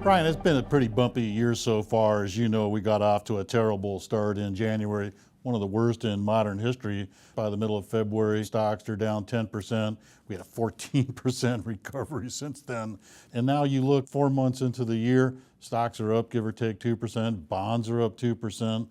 Brian, it's been a pretty bumpy year so far. As you know, we got off to a terrible start in January, one of the worst in modern history. By the middle of February, stocks are down 10%. We had a 14% recovery since then. And now you look 4 months into the year, stocks are up, give or take 2%. Bonds are up 2%.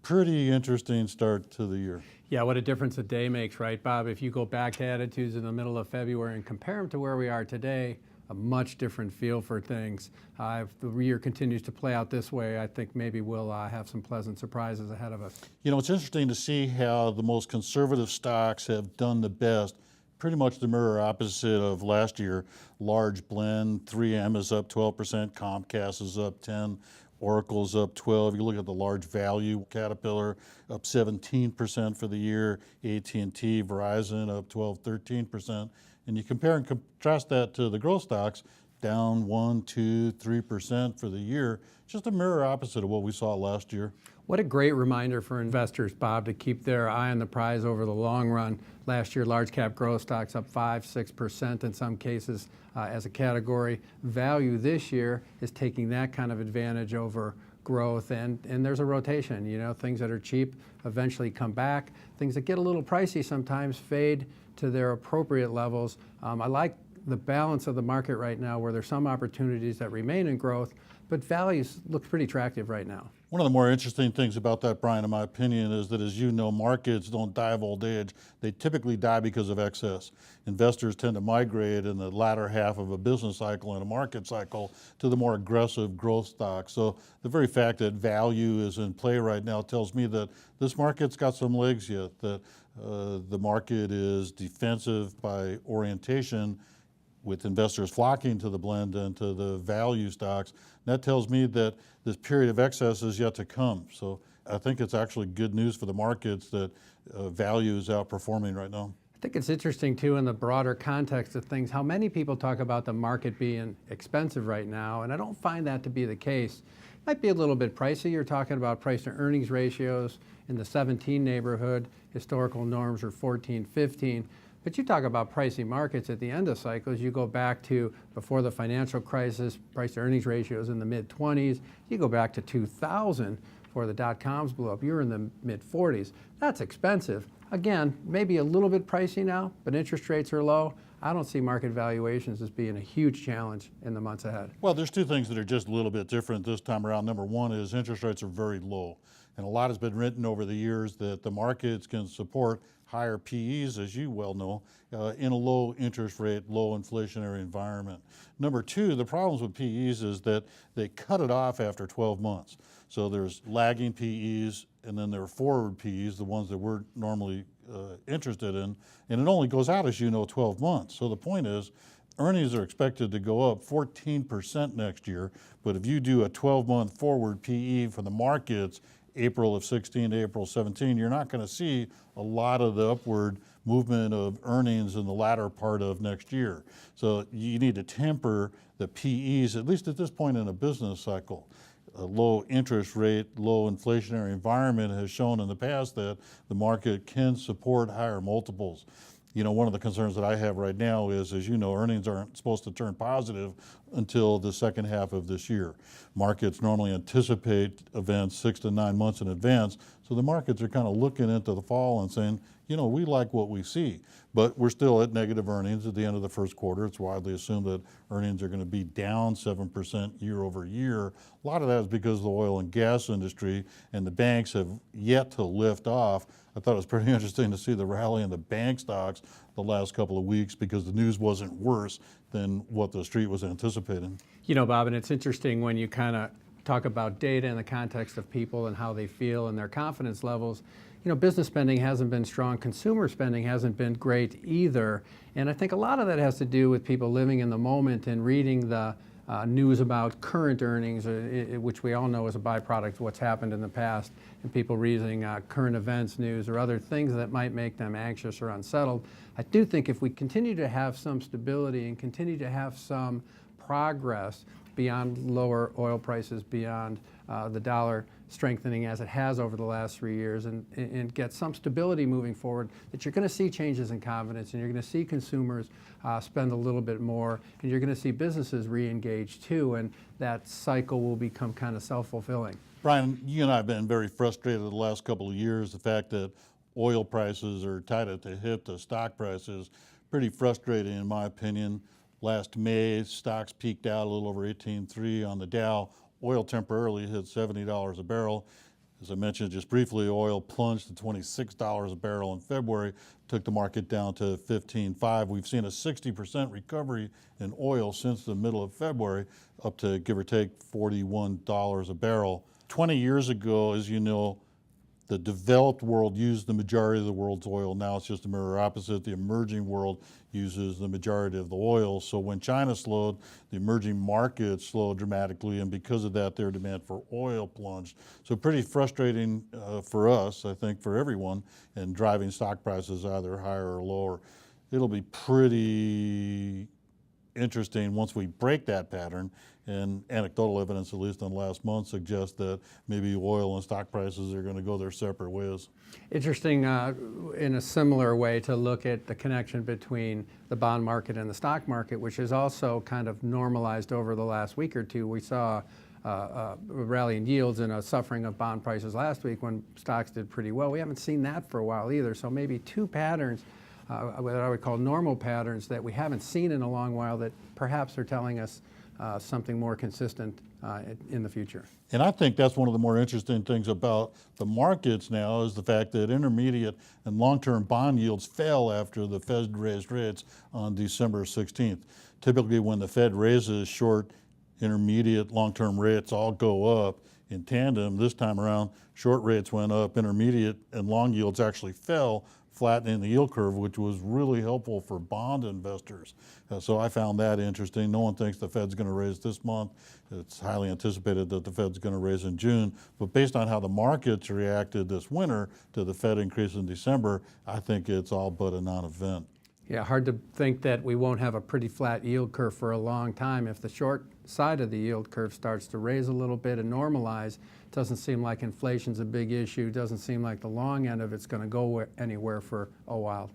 Pretty interesting start to the year. Yeah, what a difference a day makes, right, Bob? If you go back to attitudes in the middle of February and compare them to where we are today, a much different feel for things. If the year continues to play out this way, I think maybe we'll have some pleasant surprises ahead of us. You know, it's interesting to see how the most conservative stocks have done the best. Pretty much the mirror opposite of last year. Large blend, 3M is up 12%, Comcast is up 10%, Oracle's up 12%. You look at the large value, Caterpillar up 17% for the year, AT&T, Verizon up 12, 13%. And you compare and contrast that to the growth stocks, down 1, 2, 3% for the year, just a mirror opposite of what we saw last year. What a great reminder for investors, Bob, to keep their eye on the prize over the long run. Last year, large cap growth stocks up 5, 6% in some cases as a category. Value this year is taking that kind of advantage over growth, and there's a rotation. You know, things that are cheap eventually come back. Things that get a little pricey sometimes fade to their appropriate levels. I like the balance of the market right now where there's some opportunities that remain in growth, but values look pretty attractive right now. One of the more interesting things about that, Brian, in my opinion, is that, as you know, markets don't die of old age. They typically die because of excess. Investors tend to migrate in the latter half of a business cycle and a market cycle to the more aggressive growth stocks. So the very fact that value is in play right now tells me that this market's got some legs yet, that the market is defensive by orientation, with investors flocking to the blend and to the value stocks. That tells me that this period of excess is yet to come. So I think it's actually good news for the markets that value is outperforming right now. I think it's interesting too, in the broader context of things, how many people talk about the market being expensive right now, and I don't find that to be the case. It might be a little bit pricey. You're talking about price to earnings ratios in the 17 neighborhood. Historical norms are 14, 15. But you talk about pricey markets at the end of cycles. You go back to before the financial crisis, price to earnings ratios in the mid-20s. You go back to 2000, before the dot-coms blew up, you're in the mid-40s. That's expensive. Again, maybe a little bit pricey now, but interest rates are low. I don't see market valuations as being a huge challenge in the months ahead. Well, there's two things that are just a little bit different this time around. Number one is interest rates are very low. And a lot has been written over the years that the markets can support higher PEs, as you well know, in a low interest rate, low inflationary environment. Number two, the problems with PEs is that they cut it off after 12 months. So there's lagging PEs, and then there are forward PEs, the ones that we're normally interested in, and it only goes out, as you know, 12 months. So the point is, earnings are expected to go up 14% next year, but if you do a 12-month forward PE for the markets, April of 16 to April 17, you're not going to see a lot of the upward movement of earnings in the latter part of next year. So you need to temper the PEs, at least at this point in a business cycle. A low interest rate, low inflationary environment has shown in the past that the market can support higher multiples. You know, one of the concerns that I have right now is, as you know, earnings aren't supposed to turn positive until the second half of this year. Markets normally anticipate events 6 to 9 months in advance, so the markets are kind of looking into the fall and saying, you know, we like what we see, but we're still at negative earnings at the end of the first quarter. It's widely assumed that earnings are going to be down 7% year over year. A lot of that is because of the oil and gas industry, and the banks have yet to lift off. I thought it was pretty interesting to see the rally in the bank stocks the last couple of weeks because the news wasn't worse than what the street was anticipating. You know, Bob, and it's interesting when you kind of talk about data in the context of people and how they feel and their confidence levels. You know, business spending hasn't been strong. Consumer spending hasn't been great either. And I think a lot of that has to do with people living in the moment and reading the news about current earnings, which we all know is a byproduct of what's happened in the past, and people reading current events news or other things that might make them anxious or unsettled. I do think if we continue to have some stability and continue to have some progress beyond lower oil prices, beyond the dollar strengthening as it has over the last 3 years and get some stability moving forward, that you're going to see changes in confidence and you're going to see consumers spend a little bit more, and you're going to see businesses re-engage too, and that cycle will become kind of self-fulfilling. Brian, you and I have been very frustrated the last couple of years. The fact that oil prices are tied at the hip to stock prices, pretty frustrating in my opinion. Last May, stocks peaked out a little over 18.3 on the Dow. Oil temporarily hit $70 a barrel. As I mentioned just briefly, oil plunged to $26 a barrel in February, took the market down to 15.5. We've seen a 60% recovery in oil since the middle of February, up to give or take $41 a barrel. 20 years ago, as you know, the developed world used the majority of the world's oil. Now it's just the mirror opposite. The emerging world uses the majority of the oil. So when China slowed, the emerging markets slowed dramatically, and because of that, their demand for oil plunged. So pretty frustrating for us, I think for everyone, and driving stock prices either higher or lower. It'll be pretty interesting once we break that pattern, and anecdotal evidence, at least in the last month, suggests that maybe oil and stock prices are going to go their separate ways. Interesting in a similar way to look at the connection between the bond market and the stock market, which is also kind of normalized over the last week or two. We saw a rally in yields and a suffering of bond prices last week when stocks did pretty well. We haven't seen that for a while either, so maybe two patterns what I would call normal patterns that we haven't seen in a long while that perhaps are telling us something more consistent in the future. And I think that's one of the more interesting things about the markets now is the fact that intermediate and long-term bond yields fell after the Fed raised rates on December 16th. Typically when the Fed raises, short, intermediate, long-term rates all go up in tandem. This time around, short rates went up, intermediate and long yields actually fell, flattening the yield curve, which was really helpful for bond investors. So I found that interesting. No one thinks the Fed's going to raise this month. It's highly anticipated that the Fed's going to raise in June. But based on how the markets reacted this winter to the Fed increase in December, I think it's all but a non-event. Yeah, hard to think that we won't have a pretty flat yield curve for a long time. If the short side of the yield curve starts to raise a little bit and normalize, it doesn't seem like inflation's a big issue. Doesn't seem like the long end of it's going to go anywhere for a while.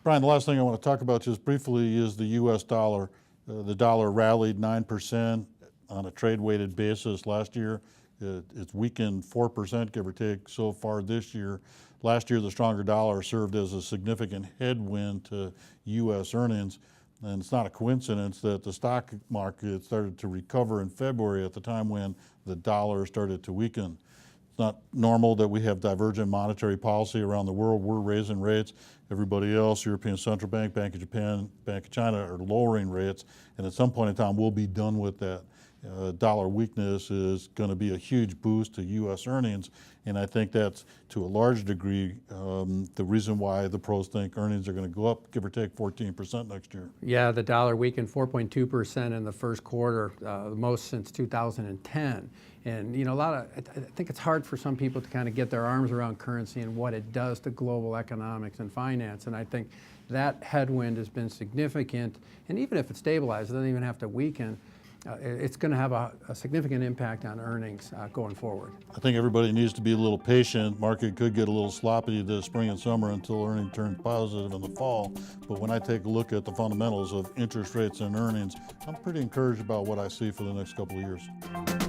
Brian, the last thing I want to talk about just briefly is the U.S. dollar. The dollar rallied 9% on a trade-weighted basis last year. It's weakened 4%, give or take, so far this year. Last year, the stronger dollar served as a significant headwind to U.S. earnings. And it's not a coincidence that the stock market started to recover in February at the time when the dollar started to weaken. It's not normal that we have divergent monetary policy around the world. We're raising rates. Everybody else, European Central Bank, Bank of Japan, Bank of China, are lowering rates. And at some point in time, we'll be done with that. Dollar weakness is going to be a huge boost to U.S. earnings, and I think that's to a large degree the reason why the pros think earnings are going to go up, give or take 14% next year. Yeah, the dollar weakened 4.2% in the first quarter, the most since 2010. And you know, I think it's hard for some people to kind of get their arms around currency and what it does to global economics and finance. And I think that headwind has been significant. And even if it stabilizes, it doesn't even have to weaken. It's going to have a significant impact on earnings going forward. I think everybody needs to be a little patient. Market could get a little sloppy this spring and summer until earnings turn positive in the fall. But when I take a look at the fundamentals of interest rates and earnings, I'm pretty encouraged about what I see for the next couple of years.